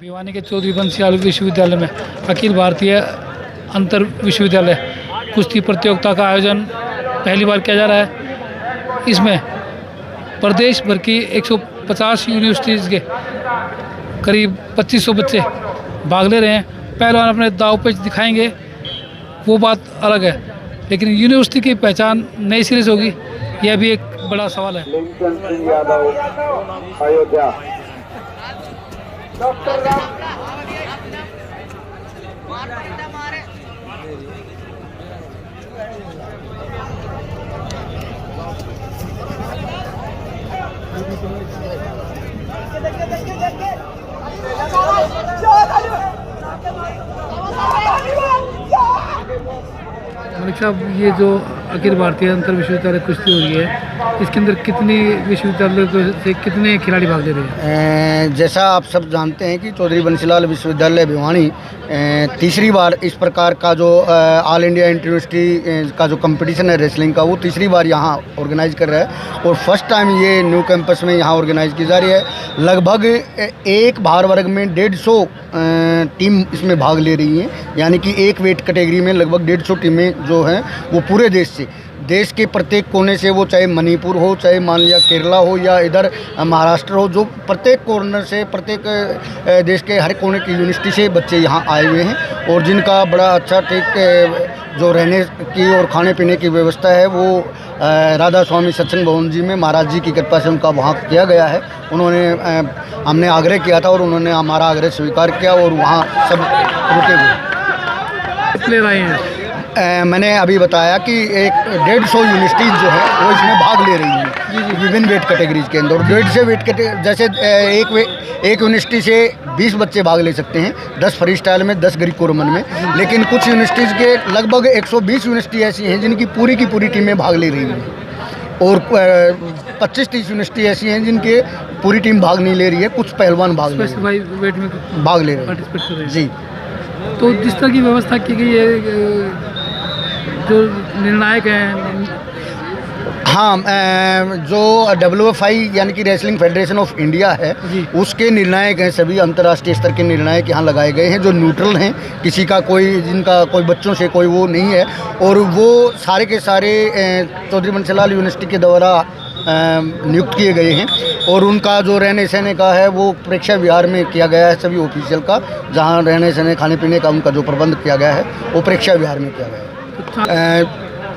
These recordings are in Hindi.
भिवानी के चौधरी बंसीलाल विश्वविद्यालय में अखिल भारतीय अंतर विश्वविद्यालय कुश्ती प्रतियोगिता का आयोजन पहली बार किया जा रहा है। इसमें प्रदेश भर की 150 यूनिवर्सिटीज़ के करीब 2500 बच्चे भाग ले रहे हैं। पहलवान अपने दाव पेच दिखाएंगे, वो बात अलग है, लेकिन यूनिवर्सिटी की पहचान नई सिरे से होगी, यह भी एक बड़ा सवाल है। मलिक साहब, ये जो अखिल भारतीय अंतर विश्वविद्यालय कुश्ती हो रही है, इसके अंदर कितनी विश्वविद्यालय से कितने खिलाड़ी भाग ले रहे हैं? जैसा आप सब जानते हैं कि चौधरी बंसीलाल विश्वविद्यालय भिवानी तीसरी बार इस प्रकार का जो ऑल इंडिया यूनिवर्सिटी का जो कंपटीशन है रेसलिंग का, वो तीसरी बार यहाँ ऑर्गेनाइज कर रहा है और फर्स्ट टाइम ये न्यू कैंपस में यहाँ ऑर्गेनाइज की जा रही है। लगभग एक भार वर्ग में 150 टीम इसमें भाग ले रही हैं, यानी कि एक वेट कैटेगरी में लगभग 150 टीमें जो हैं वो पूरे देश के प्रत्येक कोने से, वो चाहे मणिपुर हो, चाहे मान लिया केरला हो या इधर महाराष्ट्र हो, जो प्रत्येक कॉर्नर से, प्रत्येक देश के हर कोने की यूनिवर्सिटी से बच्चे यहाँ आए हुए हैं और जिनका बड़ा अच्छा ठीक जो रहने की और खाने पीने की व्यवस्था है वो राधा स्वामी सत्संग भवन जी में महाराज जी की कृपा से उनका वहाँ किया गया है। उन्होंने हमने आग्रह किया था और उन्होंने हमारा आग्रह स्वीकार किया और वहाँ सब रुके हुए प्लेयर आए हैं। मैंने अभी बताया कि 150 यूनिवर्सिटीज़ जो है वो इसमें भाग ले रही हैं विभिन्न वेट कैटेगरीज के अंदर। 150 वेट कैटेगरी, जैसे एक यूनिवर्सिटी से 20 बच्चे भाग ले सकते हैं, 10 फ्री स्टाइल में, 10 ग्रीको रोमन में, लेकिन कुछ यूनिवर्सिटीज़ के लगभग 120 यूनिवर्सिटी ऐसी हैं जिनकी पूरी की पूरी टीमें भाग ले रही हैं और 25-30 यूनिवर्सिटी ऐसी हैं जिनके पूरी टीम भाग नहीं ले रही है, कुछ पहलवान भाग ले रहे हैं जी। तो जिस तरह की व्यवस्था की गई है, जो निर्णायक हैं, हाँ, जो WFI यानी कि रेसलिंग फेडरेशन ऑफ इंडिया है, उसके निर्णायक हैं, सभी अंतर्राष्ट्रीय स्तर के निर्णायक यहाँ लगाए गए हैं जो न्यूट्रल हैं, किसी का जिनका कोई बच्चों से कोई वो नहीं है, और वो सारे के सारे चौधरी बंसीलाल यूनिवर्सिटी के द्वारा नियुक्त किए गए हैं और उनका जो रहने सहने का है वो प्रेक्षक विहार में किया गया है। सभी ऑफिशियल का जहाँ रहने सहने खाने पीने का उनका जो प्रबंध किया गया है वो प्रेक्षक विहार में किया गया है।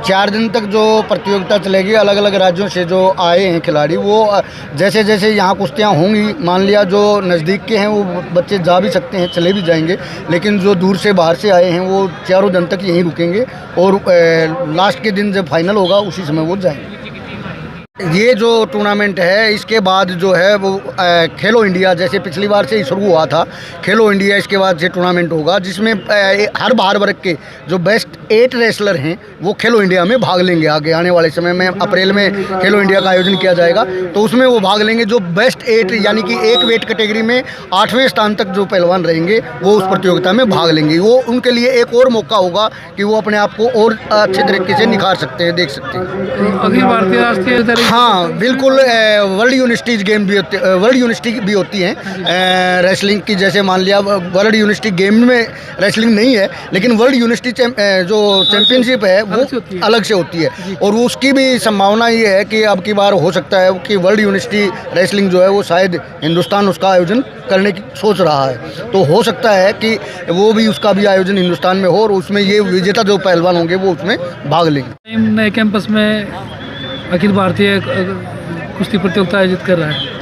4 दिन तक जो प्रतियोगिता चलेगी, अलग अलग राज्यों से जो आए हैं खिलाड़ी, वो जैसे जैसे यहाँ कुश्तियाँ होंगी, मान लिया जो नज़दीक के हैं वो बच्चे जा भी सकते हैं, चले भी जाएंगे, लेकिन जो दूर से बाहर से आए हैं वो 4 दिन तक यहीं रुकेंगे और लास्ट के दिन जब फाइनल होगा उसी समय वो जाएंगे। ये जो टूर्नामेंट है इसके बाद जो है वो खेलो इंडिया, जैसे पिछली बार से ही शुरू हुआ था खेलो इंडिया, इसके बाद से टूर्नामेंट होगा जिसमें हर भार वर्ग के जो बेस्ट 8 रेसलर हैं वो खेलो इंडिया में भाग लेंगे। आगे आने वाले समय में अप्रैल में खेलो इंडिया का आयोजन किया जाएगा तो उसमें वो भाग लेंगे। जो बेस्ट 8 यानी कि एक वेट कैटेगरी में 8वें स्थान तक जो पहलवान रहेंगे वो उस प्रतियोगिता में भाग लेंगे। वो उनके लिए एक और मौका होगा कि वो अपने आप को और अच्छे तरीके से निखार सकते हैं, देख सकते हैं। अखिल भारतीय राष्ट्रीय, हाँ बिल्कुल, वर्ल्ड यूनिवर्सिटीज गेम भी होती, वर्ल्ड यूनिवर्सिटी भी होती हैं रेसलिंग की। जैसे मान लिया वर्ल्ड यूनिवर्सिटी गेम में रेसलिंग नहीं है, लेकिन वर्ल्ड यूनिवर्सिटी जो चैंपियनशिप है वो अलग से होती है और उसकी भी संभावना ये है कि अब की बार हो सकता है कि वर्ल्ड यूनिवर्सिटी रेसलिंग जो है वो शायद हिंदुस्तान उसका आयोजन करने की सोच रहा है। तो हो सकता है कि वो भी उसका भी आयोजन हिंदुस्तान में हो और उसमें ये विजेता जो पहलवान होंगे वो उसमें भाग लेंगे। नए कैंपस में अखिल भारतीय कुश्ती प्रतियोगिता आयोजित कर रहा है,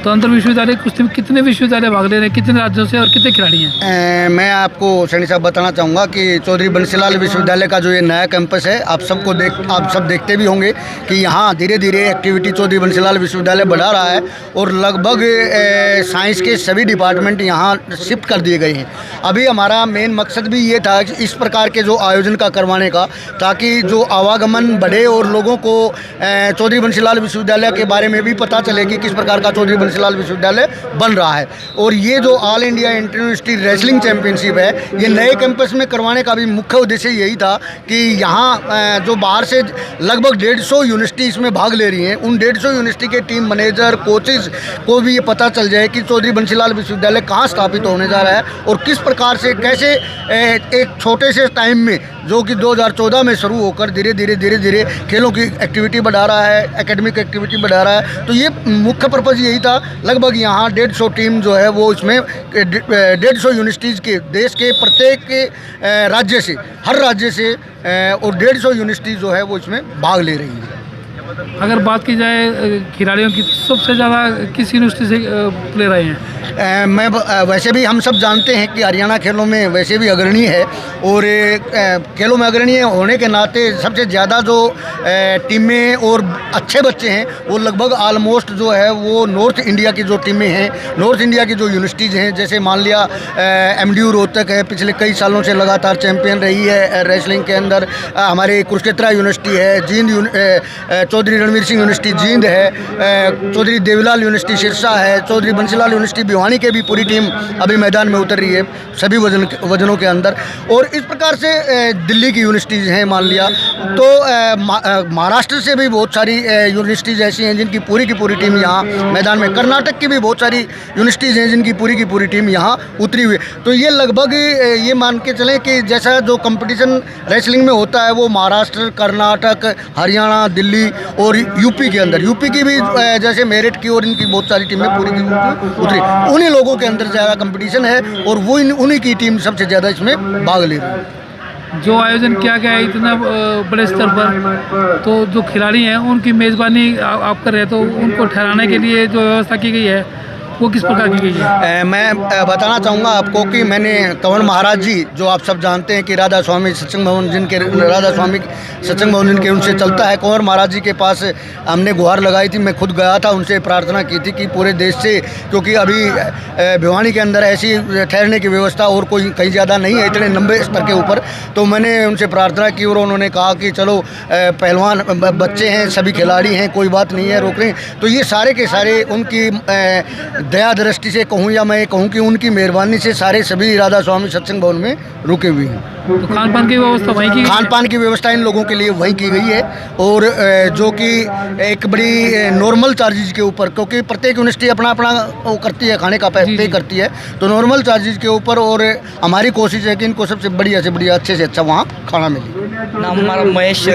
तो अंतर विश्वविद्यालय कुश्ती में कितने विश्वविद्यालय भाग ले रहे हैं, कितने राज्यों से और कितने खिलाड़ी हैं? मैं आपको सैनी साहब बताना चाहूँगा कि चौधरी बंसीलाल विश्वविद्यालय का जो ये नया कैंपस है, आप सब देखते भी होंगे कि यहाँ धीरे धीरे एक्टिविटी चौधरी बंसीलाल विश्वविद्यालय बढ़ा रहा है और लगभग साइंस के सभी डिपार्टमेंट यहाँ शिफ्ट कर दिए गए हैं। अभी हमारा मेन मकसद भी ये था कि इस प्रकार के जो आयोजन का करवाने का, ताकि जो आवागमन बढ़े और लोगों को चौधरी बंसीलाल विश्वविद्यालय के बारे में भी पता चले कि किस प्रकार का चौधरी बंसीलाल विश्वविद्यालय बन रहा है। और ये जो all India inter university wrestling championship है, ये नए कैंपस में करवाने का भी मुख्य उद्देश्य यही था कि यहाँ जो बाहर से लगभग 150 यूनिवर्सिटी इसमें भाग ले रही हैं, उन 150 यूनिवर्सिटी के टीम मैनेजर कोचेज को भी ये पता चल जाए कि चौधरी बंसीलाल विश्वविद्यालय कहाँ स्थापित होने जा रहा है और किस प्रकार से कैसे एक छोटे से टाइम में, जो कि 2014 में शुरू होकर धीरे धीरे खेलों की एक्टिविटी बढ़ा रहा है, एकेडमिक एक्टिविटी बढ़ा रहा है। तो ये मुख्य पर्पज़ यही था। लगभग यहाँ 150 टीम जो है वो इसमें 150 यूनिवर्सिटीज़ के देश के प्रत्येक राज्य से, हर राज्य से और 150 यूनिवर्सिटी जो है वो इसमें भाग ले रही है। अगर बात की जाए खिलाड़ियों की, सबसे ज़्यादा किस यूनिवर्सिटी से प्लेयर आए हैं? मैं वैसे भी हम सब जानते हैं कि हरियाणा खेलों में वैसे भी अग्रणी है और खेलों में अग्रणी होने के नाते सबसे ज़्यादा जो टीमें और अच्छे बच्चे हैं वो लगभग आलमोस्ट जो है वो नॉर्थ इंडिया की जो टीमें हैं, नॉर्थ इंडिया की जो यूनिवर्सिटीज़ हैं, जैसे मान लिया MDU रोहतक है, पिछले कई सालों से लगातार चैंपियन रही है रेसलिंग के अंदर। हमारे कुरुक्षेत्रा यूनिवर्सिटी है, जींद चौधरी रणवीर सिंह यूनिवर्सिटी जींद है, चौधरी देवीलाल यूनिवर्सिटी सिरसा है, चौधरी बंसीलाल यूनिवर्सिटी भिवानी के भी पूरी टीम अभी मैदान में उतर रही है सभी वजनों के अंदर। और इस प्रकार से दिल्ली की यूनिवर्सिटीज़ हैं मान लिया, तो महाराष्ट्र से भी बहुत सारी यूनिवर्सिटीज़ ऐसी हैं जिनकी पूरी की पूरी टीम यहाँ मैदान में, कर्नाटक की भी बहुत सारी यूनिवर्सिटीज़ हैं जिनकी पूरी की पूरी टीम यहाँ उतरी हुई है। तो ये लगभग ये मान के चलें कि जैसा जो कंपटीशन रेसलिंग में होता है वो महाराष्ट्र, कर्नाटक, हरियाणा, दिल्ली और यूपी के अंदर, यूपी की भी जैसे मेरिट की और इनकी बहुत सारी टीमें पूरी की उतरी, उन्हीं लोगों के अंदर ज़्यादा कंपटीशन है और वो उन्हीं की टीम सबसे ज़्यादा इसमें भाग ले रही है। जो आयोजन किया गया है इतना बड़े स्तर पर, तो जो खिलाड़ी हैं उनकी मेज़बानी आप कर रहे हैं, तो उनको ठहराने के लिए जो व्यवस्था की गई है वो किस प्रकार की गई है? मैं बताना चाहूँगा आपको कि मैंने कंवर महाराज जी, जो आप सब जानते हैं कि राधा स्वामी सत्संग भवन जिनके उनसे चलता है, कंवर महाराज जी के पास हमने गुहार लगाई थी। मैं खुद गया था, उनसे प्रार्थना की थी कि पूरे देश से, क्योंकि अभी भिवानी के अंदर ऐसी ठहरने की व्यवस्था और कोई कहीं ज़्यादा नहीं है इतने लंबे स्तर के ऊपर, तो मैंने उनसे प्रार्थना की और उन्होंने कहा कि चलो पहलवान बच्चे हैं, सभी खिलाड़ी हैं, कोई बात नहीं है, रोक रहे हैं। तो ये सारे के सारे उनकी दया दृष्टि से कहूँ या मैं कहूँ कि उनकी मेहरबानी से सारे सभी राधा स्वामी सत्संग भवन में रुके हुए हैं। तो खान पान की व्यवस्था वहीं की, खान पान की व्यवस्था इन लोगों के लिए वहीं की गई है और जो कि एक बड़ी नॉर्मल चार्जेज के ऊपर, क्योंकि प्रत्येक यूनिवर्सिटी अपना अपना वो करती है, खाने का पे करती है, तो नॉर्मल चार्जेज के ऊपर। और हमारी कोशिश है कि इनको सबसे बढ़िया से बढ़िया, अच्छे से अच्छा वहाँ खाना मिले। नाम हमारा महेश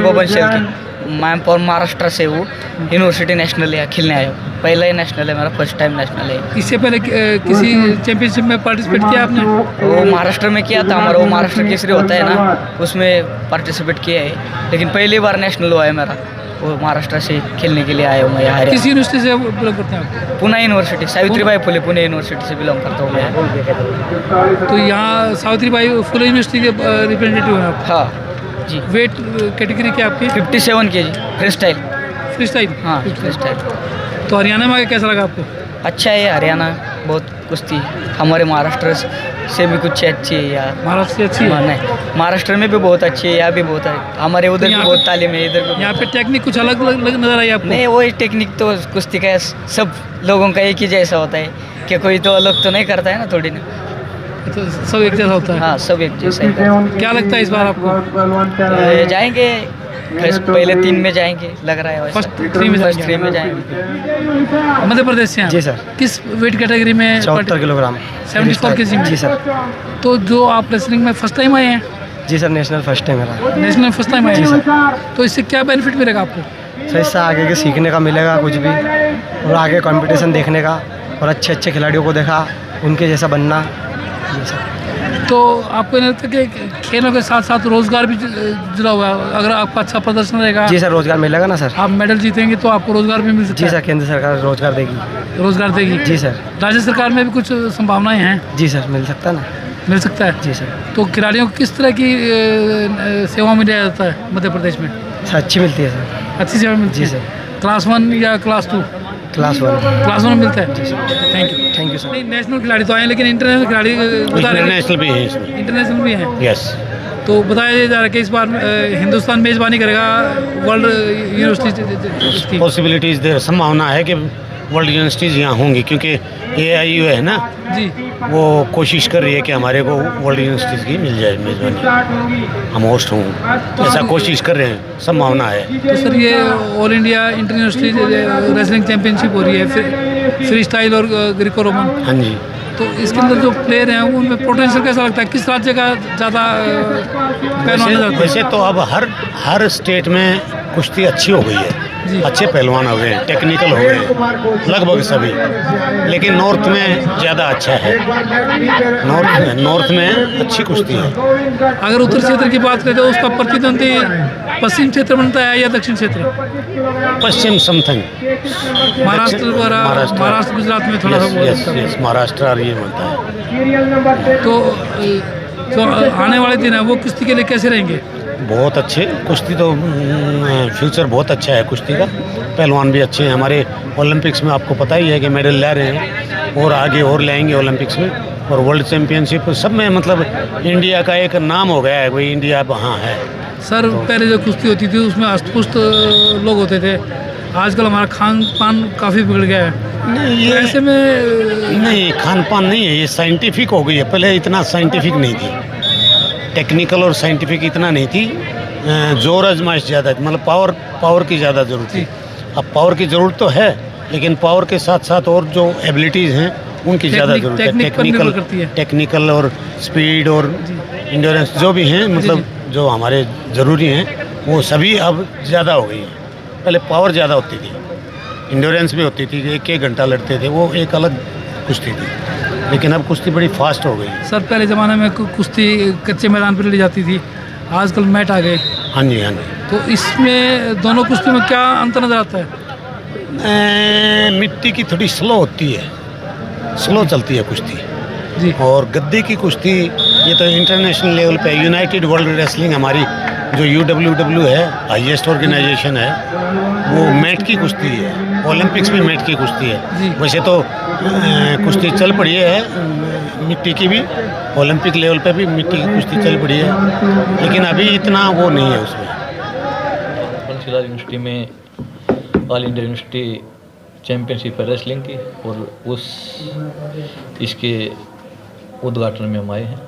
बबन शेल्के, मैं महाराष्ट्र से हूँ। यूनिवर्सिटी नेशनल है, खेलने आया हूँ, पहला ही नेशनल है मेरा, फर्स्ट टाइम नेशनल है। इससे पहले किसी चैंपियनशिप में पार्टिसिपेट किया आपने? वो महाराष्ट्र में किया था हमारा, वो महाराष्ट्र केसरी होता है ना, उसमें पार्टिसिपेट किया है, लेकिन पहली बार नेशनल हुआ है मेरा। वो महाराष्ट्र से खेलने के लिए आया हूँ मैं। किस यूनिवर्सिटी से बिलोंग करते हैं? पुणे यूनिवर्सिटी, सावित्रीबाई फुले पुणे यूनिवर्सिटी से बिलोंग करता हूँ मैं। तो यहाँ सावित्रीबाई फुले यूनिवर्सिटी के रिप्रेजेंटेटिव हैं आप? हाँ जी। वेट कैटेगरी क्या आपकी? 57 kg free style. Free style? हाँ फ्री स्टाइल। तो हरियाणा में आके कैसा लगा आपको? अच्छा है हरियाणा, बहुत कुश्ती हमारे महाराष्ट्र से भी कुछ अच्छी है यार। महाराष्ट्र से अच्छी है? नहीं, महाराष्ट्र में भी बहुत अच्छी है, यहाँ भी बहुत है, हमारे उधर भी बहुत तालीम है, इधर भी। यहाँ पे टेक्निक कुछ अलग नजर आई आपको? नहीं, वही टेक्निक तो कुश्ती का सब लोगों का एक ही जैसा होता है, कि कोई तो अलग तो नहीं करता है ना, थोड़ी ना, तो सब एक जैसा होता है? हाँ सब एक जैसा ही। क्या लगता है इस बार आपको? जाएंगे पहले 3 में जाएंगे लग रहा है। फर्स्ट 3 में जाएंगे। मध्य प्रदेश से हैं? जी सर। किस वेट कैटेगरी में? 74 किलोग्राम। 74 kg में? जी सर। तो जो आप रेसलिंग में फर्स्ट टाइम आए हैं? जी सर, नेशनल फर्स्ट टाइम मेरा। नेशनल फर्स्ट टाइम आए हैं, तो इससे क्या बेनिफिट मिलेगा आपको? सर इससे आगे के सीखने का मिलेगा कुछ भी, और आगे कंपटीशन देखने का, और अच्छे अच्छे खिलाड़ियों को देखा, उनके जैसा बनना, ये सब। तो आपको नहीं लगता कि खेलों के साथ साथ रोजगार भी जुड़ा हुआ है? अगर आपका अच्छा प्रदर्शन रहेगा? जी सर, रोजगार मिलेगा ना सर। आप मेडल जीतेंगे तो आपको रोजगार भी मिल सकता जी है? सर, केंद्र सरकार रोजगार देगी। रोजगार देगी? जी सर। राज्य सरकार में भी कुछ संभावनाएं हैं? जी सर, मिल सकता है ना। मिल सकता है? जी सर। तो खिलाड़ियों को किस तरह की सेवा में दिया जाता है मध्य प्रदेश में? सर अच्छी मिलती है सर। अच्छी सेवा मिलती है? जी सर। क्लास 1 या क्लास 2? क्लास 1। क्लास 1 मिलता है? Thank you sir. नहीं, नेशनल खिलाड़ी तो आए, लेकिन इंटरनेशनल खिलाड़ी इंटरनेशनल भी है इसमें। इंटरनेशनल भी हैं? यस। तो बताया जा रहा है कि इस बार हिंदुस्तान मेज़बानी करेगा वर्ल्ड यूनिवर्सिटी? पॉसिबिलिटीज देर, संभावना है कि वर्ल्ड यूनिवर्सिटीज़ यहाँ होंगी, क्योंकि AIU है ना, जी। वो कोशिश कर रही है कि हमारे को वर्ल्ड यूनिवर्सिटीज़ की मिल जाए मेज़बानी, हम होस्ट हों, ऐसा कोशिश कर रहे हैं, संभावना है। तो सर ये all India inter university wrestling championship हो रही है, फ्री स्टाइल और ग्रीको रोमन, हाँ जी। तो इसके अंदर जो प्लेयर हैं उनमें पोटेंशियल कैसा लगता है? किस राज्य का ज़्यादा पहलवान जाता है? वैसे तो अब हर स्टेट में कुश्ती अच्छी हो गई जी। है, अच्छे पहलवान हो गए हैं, टेक्निकल हो गए हैं लगभग सभी, लेकिन नॉर्थ में ज़्यादा अच्छा है। नॉर्थ में अच्छी कुश्ती है। अगर उत्तर क्षेत्र की बात करें तो उसका प्रतिद्वंदी पश्चिम क्षेत्र बनता है या दक्षिण क्षेत्र? पश्चिम समथिंग, महाराष्ट्र गुजरात में थोड़ा सा वो लगता है। महाराष्ट्र और ये बनता है। तो जो आने वाले दिन है वो कुश्ती के लिए कैसे रहेंगे? बहुत अच्छे कुश्ती तो फ्यूचर बहुत अच्छा है कुश्ती का, पहलवान भी अच्छे हैं हमारे। ओलंपिक्स में आपको पता ही है कि मेडल ला रहे हैं और आगे और लाएंगे ओलंपिक्स में, और वर्ल्ड चैम्पियनशिप सब में मतलब इंडिया का एक नाम हो गया है, कोई इंडिया वहाँ है। सर पहले जो कुश्ती होती थी उसमें अष्टपुष्ट लोग होते थे, आजकल हमारा खान पान काफ़ी बिगड़ गया है। नहीं, ये ऐसे में नहीं, खान पान नहीं है, ये साइंटिफिक हो गई है। पहले इतना साइंटिफिक नहीं थी, टेक्निकल और साइंटिफिक इतना नहीं थी, जोर आजमाइश ज़्यादा थी, मतलब पावर की ज़्यादा ज़रूरत थी। अब पावर की ज़रूरत तो है, लेकिन पावर के साथ साथ और जो एबिलिटीज़ हैं उनकी ज़्यादा ज़रूरत है। टेक्निक पर निर्भर करती है। टेक्निकल और स्पीड और इंड्योरेंस जो भी हैं, मतलब जो हमारे ज़रूरी हैं वो सभी अब ज़्यादा हो गई हैं। पहले पावर ज़्यादा होती थी, इंड्योरेंस भी होती थी, 1-1 घंटा लड़ते थे, वो एक अलग कुश्ती थी, लेकिन अब कुश्ती बड़ी फास्ट हो गई। सर पहले ज़माने में कुश्ती कच्चे मैदान पर लड़ी जाती थी, आजकल मैट आ गए, हाँ जी, हाँ जी। तो इसमें दोनों कुश्ती में क्या अंतर नजर आता है? मिट्टी की थोड़ी स्लो होती है, स्लो चलती है कुश्ती, जी। और गद्दे की कुश्ती ये तो इंटरनेशनल लेवल पे यूनाइटेड वर्ल्ड रेसलिंग हमारी जो UWW है, हाईएस्ट ऑर्गेनाइजेशन है, वो मैट की कुश्ती है। ओलंपिक्स में मैट की कुश्ती जी। है। वैसे तो कुश्ती चल पड़ी है मिट्टी की भी, ओलंपिक लेवल पे भी मिट्टी की कुश्ती चल पड़ी है, लेकिन अभी इतना वो नहीं है उसमें। पंचकुला यूनिवर्सिटी में ऑल इंडिया यूनिवर्सिटी चैम्पियनशिप है रेसलिंग की, और इसके उद्घाटन में हम आए हैं।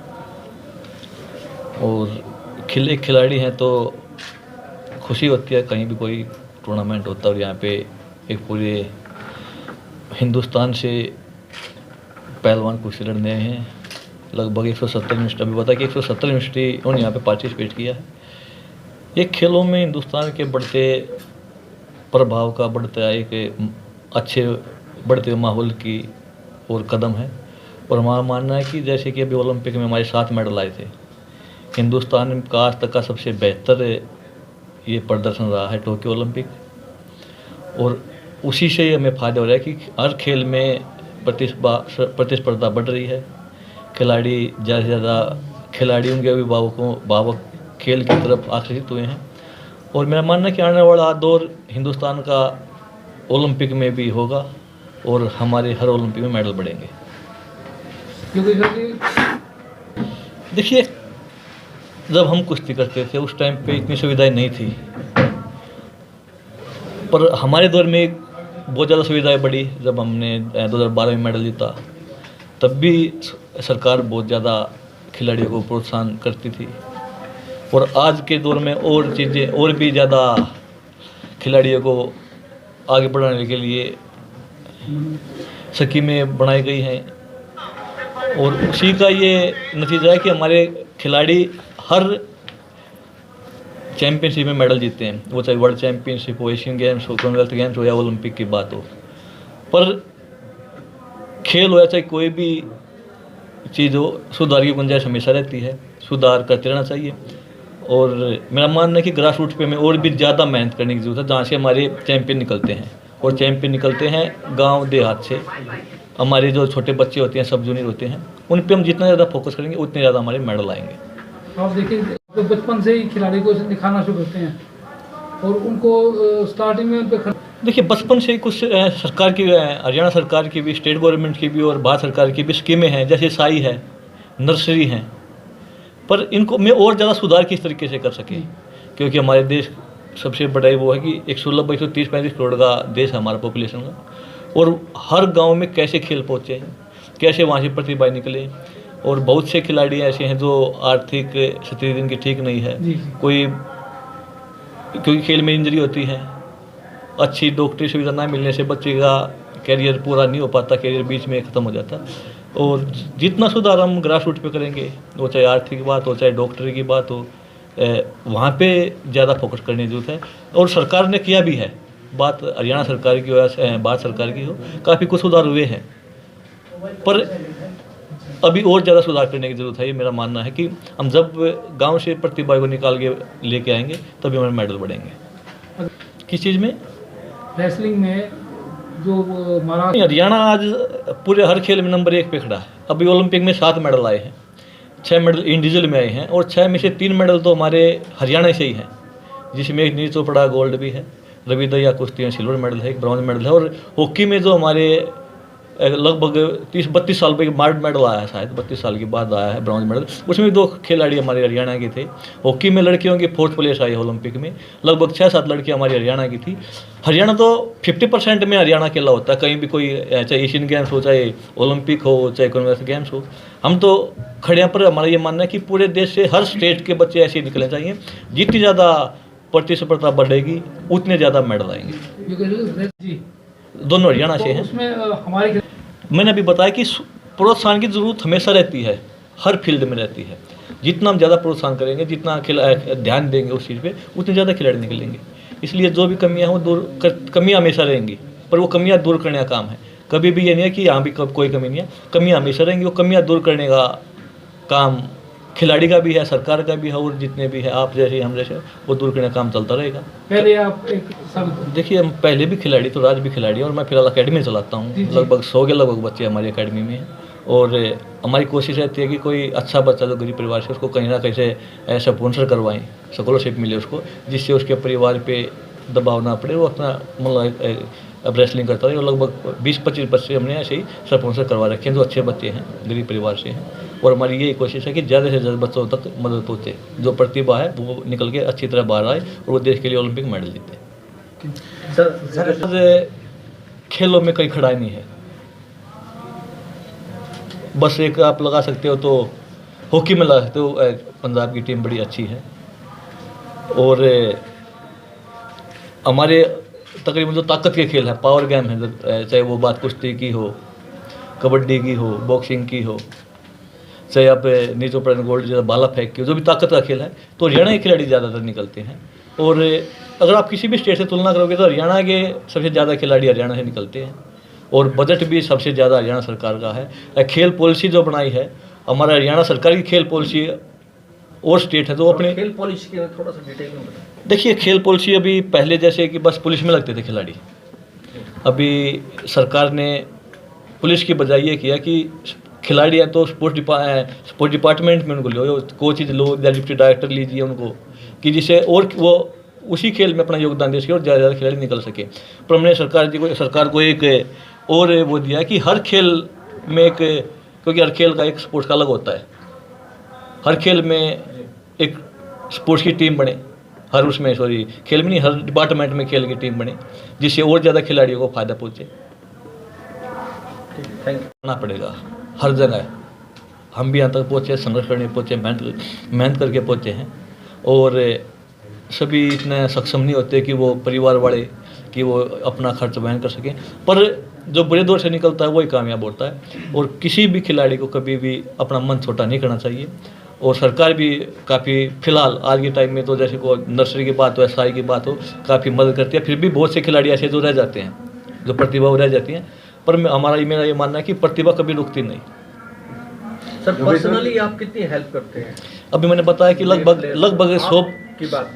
और खिलाड़ी हैं तो खुशी होती है, कहीं भी कोई टूर्नामेंट होता है और यहाँ पे एक पूरे हिंदुस्तान से पहलवान कुश्ती लड़ने आए हैं। लगभग 170 यूनिवर्सिटी, अभी बता कि 170 यूनिवर्सिटी उन्होंने यहाँ पे पार्टिसिपेट किया है। ये खेलों में हिंदुस्तान के बढ़ते प्रभाव का बढ़ता एक अच्छे बढ़ते हुए माहौल की और कदम है। और हमारा मानना है कि जैसे कि अभी ओलंपिक में हमारे 7 मेडल आए थे, हिंदुस्तान का आज तक का सबसे बेहतर ये प्रदर्शन रहा है टोक्यो ओलंपिक, और उसी से हमें फ़ायदा हो रहा है कि हर खेल में प्रतिस्पर्धा बढ़ रही है। खिलाड़ी ज़्यादा से ज़्यादा खिलाड़ी उनके अभिभावक खेल की तरफ आकर्षित हुए हैं, और मेरा मानना है कि आने वाला दौर हिंदुस्तान का ओलंपिक में भी होगा और हमारे हर ओलंपिक में मेडल बढ़ेंगे। देखिए, जब हम कुश्ती करते थे उस टाइम पे इतनी सुविधाएं नहीं थी, पर हमारे दौर में बहुत ज़्यादा सुविधाएं बढ़ी। जब हमने 2012 में मेडल जीता, तब भी सरकार बहुत ज़्यादा खिलाड़ियों को प्रोत्साहन करती थी, और आज के दौर में और चीज़ें और भी ज़्यादा खिलाड़ियों को आगे बढ़ाने के लिए स्कीमें बनाई गई हैं, और उसी का ये नतीजा है कि हमारे खिलाड़ी हर चैम्पियनशिप में मेडल जीतते हैं, वो चाहे वर्ल्ड चैम्पियनशिप हो, एशियन गेम्स हो, कॉमनवेल्थ गेम्स हो या ओलंपिक की बात हो। पर खेल हो या चाहे कोई भी चीज़ हो, सुधार की गुंजाइश हमेशा रहती है, सुधार करते रहना चाहिए। और मेरा मानना है कि ग्रास रूट पे में और भी ज़्यादा मेहनत करने की ज़रूरत है, जहाँ से हमारे चैम्पियन निकलते हैं, और चैम्पियन निकलते हैं गांव देहात से। हमारे जो छोटे बच्चे होते हैं, सब जूनियर होते हैं, उन पे हम जितना ज़्यादा फोकस करेंगे उतने ज़्यादा हमारे मेडल आएंगे। आप देखिए, तो बचपन से ही खिलाड़ी को दिखाना शुरू करते हैं और उनको स्टार्टिंग में उन पर देखिए, बचपन से ही कुछ सरकार की, हरियाणा सरकार की भी, स्टेट गवर्नमेंट की भी और भारत सरकार की भी स्कीमें हैं, जैसे साई है, नर्सरी हैं, पर इनको में और ज़्यादा सुधार किस तरीके से कर सकें, क्योंकि हमारे देश सबसे बड़ा वो है कि 130-135 करोड़ का देश है हमारा पॉपुलेशन का, और हर गांव में कैसे खेल पहुँचे, कैसे वहाँ से प्रतिभा निकले। और बहुत से खिलाड़ी ऐसे हैं जो आर्थिक स्थिति जिनकी ठीक नहीं है, कोई क्योंकि खेल में इंजरी होती है, अच्छी डॉक्टरी सुविधा ना मिलने से बच्चे का कैरियर पूरा नहीं हो पाता, कैरियर बीच में ख़त्म हो जाता। और जितना सुधार हम ग्रास रूट पे करेंगे, वो चाहे आर्थिक बात हो चाहे डॉक्टरी की बात हो, वहाँ पे ज़्यादा फोकस करने की जरूरत है। और सरकार ने किया भी है, बात हरियाणा सरकार की हो या भारत सरकार की हो, काफ़ी कुछ सुधार हुए हैं, पर अभी और ज़्यादा सुधार करने की ज़रूरत है। ये मेरा मानना है कि हम जब गांव से प्रतिभा को निकाल के लेके आएंगे तभी हमारे मेडल बढ़ेंगे। किस चीज़ में? रेसलिंग में जो महाराष्ट्र हरियाणा आज पूरे हर खेल में नंबर 1 पे खड़ा है। अभी ओलंपिक में 7 मेडल आए हैं, 6 मेडल इंडिविजुअल में आए हैं और 6 में से 3 मेडल तो हमारे हरियाणा से ही हैं, जिसमें एक नीरज चोपड़ा गोल्ड भी है, रवि दहिया कुश्ती में सिल्वर मेडल है, एक ब्रॉन्ज मेडल है। और हॉकी में जो हमारे लगभग 30-32 साल पे मार्ड मेडल आया है, शायद 32 साल के बाद आया है ब्रॉन्ज मेडल, उसमें 2 खिलाड़ी हमारे हरियाणा के थे। हॉकी में लड़कियों की 4th प्लेस आई है ओलंपिक में, लगभग 6-7 लड़कियां हमारी हरियाणा की थी। हरियाणा तो 50% में हरियाणा अकेला होता है, कहीं भी कोई चाहे एशियन गेम्स हो, चाहे ओलंपिक हो, चाहे कॉमनवेल्थ गेम्स हो, हम तो खड़े हैं। पर हमारा ये मानना है कि पूरे देश से हर स्टेट के बच्चे ऐसे निकलने चाहिए, जितनी ज़्यादा प्रतिस्पर्धा बढ़ेगी उतने ज़्यादा मेडल आएंगे। दोनों हरियाणा से हैं। उसमें हमारे मैंने अभी बताया कि प्रोत्साहन की ज़रूरत हमेशा रहती है, हर फील्ड में रहती है। जितना हम ज़्यादा प्रोत्साहन करेंगे, जितना ध्यान देंगे उस चीज़ पे, उतने ज़्यादा खिलाड़ी निकलेंगे। इसलिए जो भी कमियां हो कमियां हमेशा रहेंगी, पर वो कमियां दूर करने का काम है। कभी भी ये नहीं है कि यहाँ भी कोई कमी नहीं है, कमियां हमेशा रहेंगी। वो कमियां दूर करने का काम खिलाड़ी का भी है, सरकार का भी है, और जितने भी है आप जैसे हम जैसे, वो दूर करने का काम चलता रहेगा। पहले आप एक देखिए, हम पहले भी खिलाड़ी तो आज भी खिलाड़ी, और मैं फिलहाल अकेडमी चलाता हूँ। लगभग 100 के लगभग बच्चे हमारी अकेडमी में हैं, और हमारी कोशिश रहती है कि कोई अच्छा बच्चा जो गरीब परिवार से, उसको कहीं ना कहीं से ऐसा स्पॉन्सर करवाएं, स्कॉलरशिप मिले उसको, जिससे उसके परिवार पे दबाव ना पड़े, वो अपना मतलब अब रेसलिंग करता है। और लगभग 20-25 बच्चे हमने ऐसे ही स्पॉन्सर करवा रखे हैं जो अच्छे बच्चे हैं, गरीब परिवार से हैं। और हमारी यही कोशिश है कि ज़्यादा से ज़्यादा बच्चों तक मदद पहुँचे, जो प्रतिभा है वो निकल के अच्छी तरह बाहर आए और वो देश के लिए ओलंपिक मेडल जीते। सर, खेलों में कोई खड़ा नहीं है, बस एक आप लगा सकते हो तो हॉकी में लगा सकते हो। पंजाब की टीम बड़ी अच्छी है, और हमारे तकरीबन जो ताकत के खेल है, पावर गेम है, चाहे वो बात कुश्ती की हो, कबड्डी की हो, बॉक्सिंग की हो, चाहे आप नीरज चोपड़ा गोल्ड जैसा भाला फेंक की हो, जो भी ताकत का खेल है, तो हरियाणा के खिलाड़ी ज़्यादातर निकलते हैं। और अगर आप किसी भी स्टेट से तुलना करोगे तो हरियाणा के सबसे ज़्यादा खिलाड़ी हरियाणा से निकलते हैं, और बजट भी सबसे ज़्यादा हरियाणा सरकार का है। खेल पॉलिसी जो बनाई है हमारा हरियाणा सरकार की खेल पॉलिसी, और स्टेट है तो अपने खेल पॉलिसी के थोड़ा सा डिटेल में बताएं। देखिए, खेल पॉलिसी अभी पहले जैसे कि बस पुलिस में लगते थे खिलाड़ी, अभी सरकार ने पुलिस की बजाय ये किया कि खिलाड़ी हैं तो स्पोर्ट्स डिपार्टमेंट में उनको लो, कोच लो, डिप्टी डायरेक्टर लीजिए उनको, कि जिससे और वो उसी खेल में अपना योगदान दे सके और ज़्यादा ज़्यादा खिलाड़ी निकल सके। पर हमने सरकार को एक और वो दिया कि हर खेल में एक, क्योंकि हर खेल का एक स्पोर्ट्स का अलग होता है, हर खेल में एक स्पोर्ट्स की टीम बने, खेल में नहीं, हर डिपार्टमेंट में खेल की टीम बने, जिससे और ज़्यादा खिलाड़ियों को फ़ायदा पहुँचे। करना पड़ेगा हर जगह। हम भी यहाँ तक पहुँचे, संघर्ष करने पहुँचे, मेहनत करके पहुँचे हैं, और सभी इतने सक्षम नहीं होते कि वो परिवार वाले कि वो अपना खर्च वहन कर सकें, पर जो बुरे दौर से निकलता है वही कामयाब होता है। और किसी भी खिलाड़ी को कभी भी अपना मन छोटा नहीं करना चाहिए, और सरकार भी काफ़ी फ़िलहाल आज के टाइम में तो जैसे को नर्सरी की बात हो, एसआई की बात हो, काफ़ी मदद करती है। फिर भी बहुत से खिलाड़ी ऐसे जो रह जाते हैं, जो प्रतिभा रह जाती हैं, पर मेरा ये मानना है कि प्रतिभा कभी रुकती नहीं। सर, पर्सनली आप कितनी हेल्प करते हैं? अभी मैंने बताया कि लगभग 100 की बात